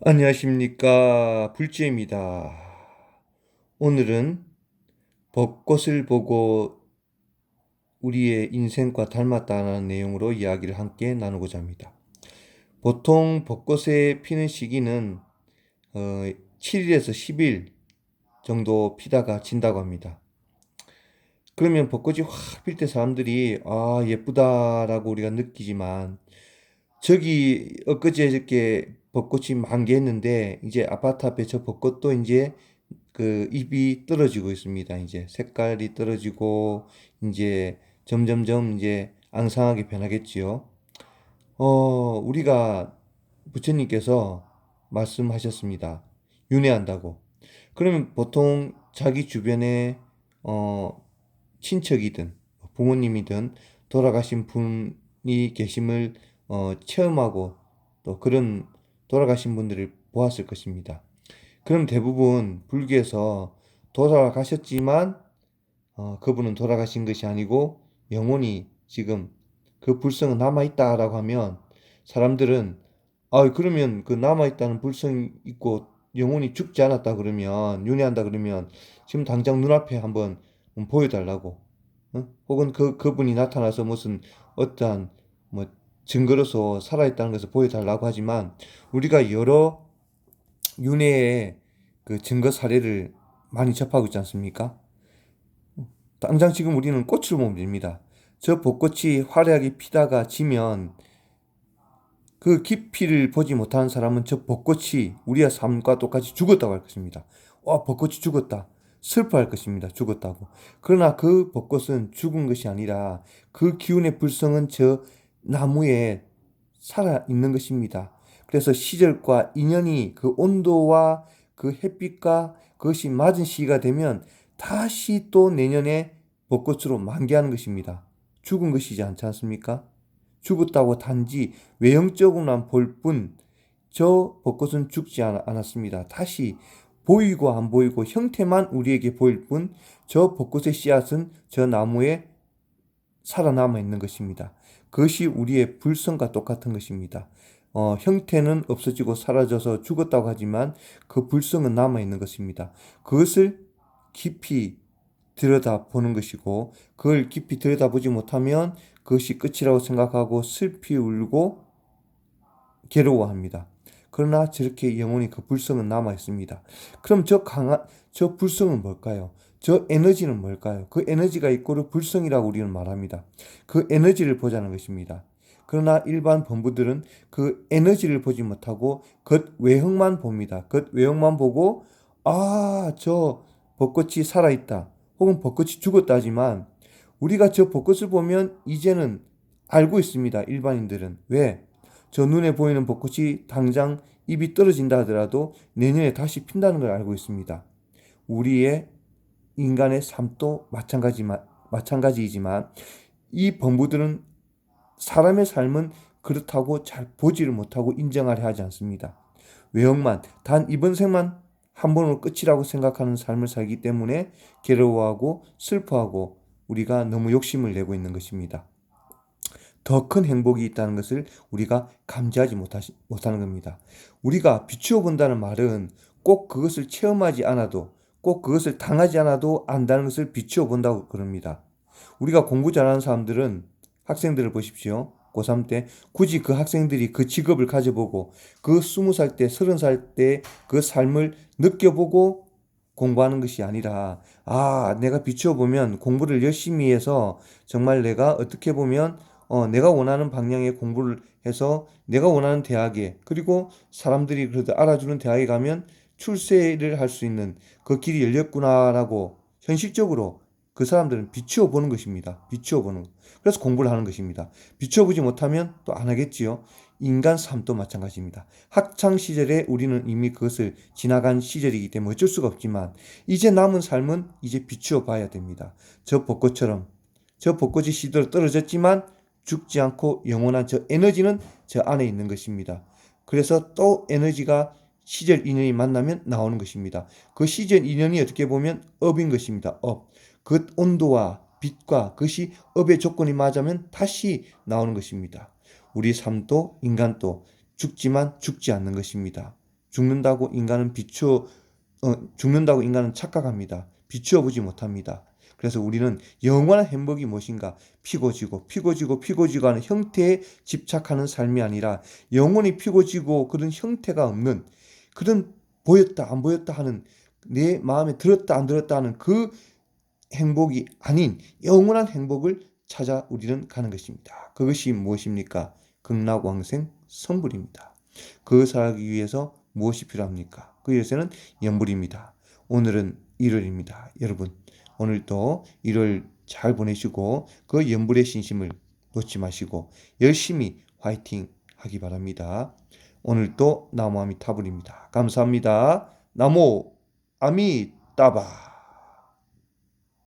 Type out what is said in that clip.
안녕하십니까. 불지입니다. 오늘은 벚꽃을 보고 우리의 인생과 닮았다는 내용으로 이야기를 함께 나누고자 합니다. 보통 벚꽃의 피는 시기는 7일에서 10일 정도 피다가 진다고 합니다. 그러면 벚꽃이 확 필 때 사람들이 예쁘다라고 우리가 느끼지만 저기 엊그저께 벚꽃이 만개했는데 이제 아파트 앞에 저 벚꽃도 이제 그 잎이 떨어지고 있습니다. 이제 색깔이 떨어지고 이제 점점점 이제 앙상하게 변하겠지요. 우리가 부처님께서 말씀하셨습니다. 윤회한다고. 그러면 보통 자기 주변에 어 친척이든 부모님이든 돌아가신 분이 계심을 체험하고 또 그런 돌아가신 분들을 보았을 것입니다. 그럼 대부분 불교에서 돌아가셨지만 그분은 돌아가신 것이 아니고 영혼이 지금 그 불성은 남아있다라고 하면 사람들은 그러면 그 남아있다는 불성이 있고 영혼이 죽지 않았다 그러면 윤회한다 그러면 지금 당장 눈앞에 한번 보여달라고 혹은 그분이 나타나서 무슨 어떠한 뭐 증거로서 살아있다는 것을 보여달라고 하지만 우리가 여러 윤회의 그 증거 사례를 많이 접하고 있지 않습니까? 당장 지금 우리는 꽃을 보면 됩니다. 저 벚꽃이 화려하게 피다가 지면 그 깊이를 보지 못하는 사람은 저 벚꽃이 우리의 삶과 똑같이 죽었다고 할 것입니다. 벚꽃이 죽었다. 슬퍼할 것입니다. 죽었다고. 그러나 그 벚꽃은 죽은 것이 아니라 그 기운의 불성은 저 나무에 살아 있는 것입니다. 그래서 시절과 인연이 그 온도와 그 햇빛과 그것이 맞은 시기가 되면 다시 또 내년에 벚꽃으로 만개하는 것입니다. 죽은 것이지 않지 않습니까? 죽었다고 단지 외형적으로만 볼 뿐 저 벚꽃은 죽지 않았습니다. 다시 보이고 안 보이고 형태만 우리에게 보일 뿐 저 벚꽃의 씨앗은 저 나무에 살아남아 있는 것입니다. 그것이 우리의 불성과 똑같은 것입니다. 형태는 없어지고 사라져서 죽었다고 하지만 그 불성은 남아 있는 것입니다. 그것을 깊이 들여다보는 것이고 그걸 깊이 들여다보지 못하면 그것이 끝이라고 생각하고 슬피 울고 괴로워합니다. 그러나 저렇게 영혼이 그 불성은 남아 있습니다. 그럼 저 불성은 뭘까요? 저 에너지는 뭘까요? 그 에너지가 이꼬르 불성이라고 우리는 말합니다. 그 에너지를 보자는 것입니다. 그러나 일반 범부들은 그 에너지를 보지 못하고 겉 외형만 봅니다. 겉 외형만 보고 저 벚꽃이 살아있다. 혹은 벚꽃이 죽었다 하지만 우리가 저 벚꽃을 보면 이제는 알고 있습니다. 일반인들은. 왜? 저 눈에 보이는 벚꽃이 당장 잎이 떨어진다 하더라도 내년에 다시 핀다는 걸 알고 있습니다. 우리의 인간의 삶도 마찬가지이지만 이 범부들은 사람의 삶은 그렇다고 잘 보지를 못하고 인정하려 하지 않습니다. 외형만, 단 이번 생만 한 번으로 끝이라고 생각하는 삶을 살기 때문에 괴로워하고 슬퍼하고 우리가 너무 욕심을 내고 있는 것입니다. 더 큰 행복이 있다는 것을 우리가 감지하지 못하는 겁니다. 우리가 비추어 본다는 말은 꼭 그것을 체험하지 않아도 꼭 그것을 당하지 않아도 안다는 것을 비추어 본다고 그럽니다. 우리가 공부 잘하는 사람들은 학생들을 보십시오. 고3 때 굳이 그 학생들이 그 직업을 가져보고 그 20살 때, 30살 때 그 삶을 느껴보고 공부하는 것이 아니라 내가 비추어 보면 공부를 열심히 해서 정말 내가 어떻게 보면 내가 원하는 방향의 공부를 해서 내가 원하는 대학에 그리고 사람들이 그래도 알아주는 대학에 가면 출세를 할 수 있는 그 길이 열렸구나라고 현실적으로 그 사람들은 비추어 보는 것입니다. 비추어 보는 것. 그래서 공부를 하는 것입니다. 비추어 보지 못하면 또 안 하겠지요. 인간 삶도 마찬가지입니다. 학창 시절에 우리는 이미 그것을 지나간 시절이기 때문에 어쩔 수가 없지만 이제 남은 삶은 이제 비추어 봐야 됩니다. 저 벚꽃처럼 저 벚꽃이 시들어 떨어졌지만 죽지 않고 영원한 저 에너지는 저 안에 있는 것입니다. 그래서 또 에너지가 시절 인연이 만나면 나오는 것입니다. 그 시절 인연이 어떻게 보면 업인 것입니다. 업. 그 온도와 빛과 그것이 업의 조건이 맞으면 다시 나오는 것입니다. 우리 삶도 인간도 죽지만 죽지 않는 것입니다. 죽는다고 인간은 착각합니다. 비추어 보지 못합니다. 그래서 우리는 영원한 행복이 무엇인가? 피고 지고 피고 지고 피고 지고 하는 형태에 집착하는 삶이 아니라 영원히 피고 지고 그런 형태가 없는 그런 보였다 안 보였다 하는 내 마음에 들었다 안 들었다 하는 그 행복이 아닌 영원한 행복을 찾아 우리는 가는 것입니다. 그것이 무엇입니까? 극락왕생 성불입니다. 그것을 하기 위해서 무엇이 필요합니까? 그 위해서는 염불입니다. 오늘은 일요일입니다. 여러분, 오늘도 일요일 잘 보내시고 그 염불의 신심을 놓지 마시고 열심히 화이팅 하기 바랍니다. 오늘도 나무 아미타불입니다. 감사합니다. 나무 아미따바.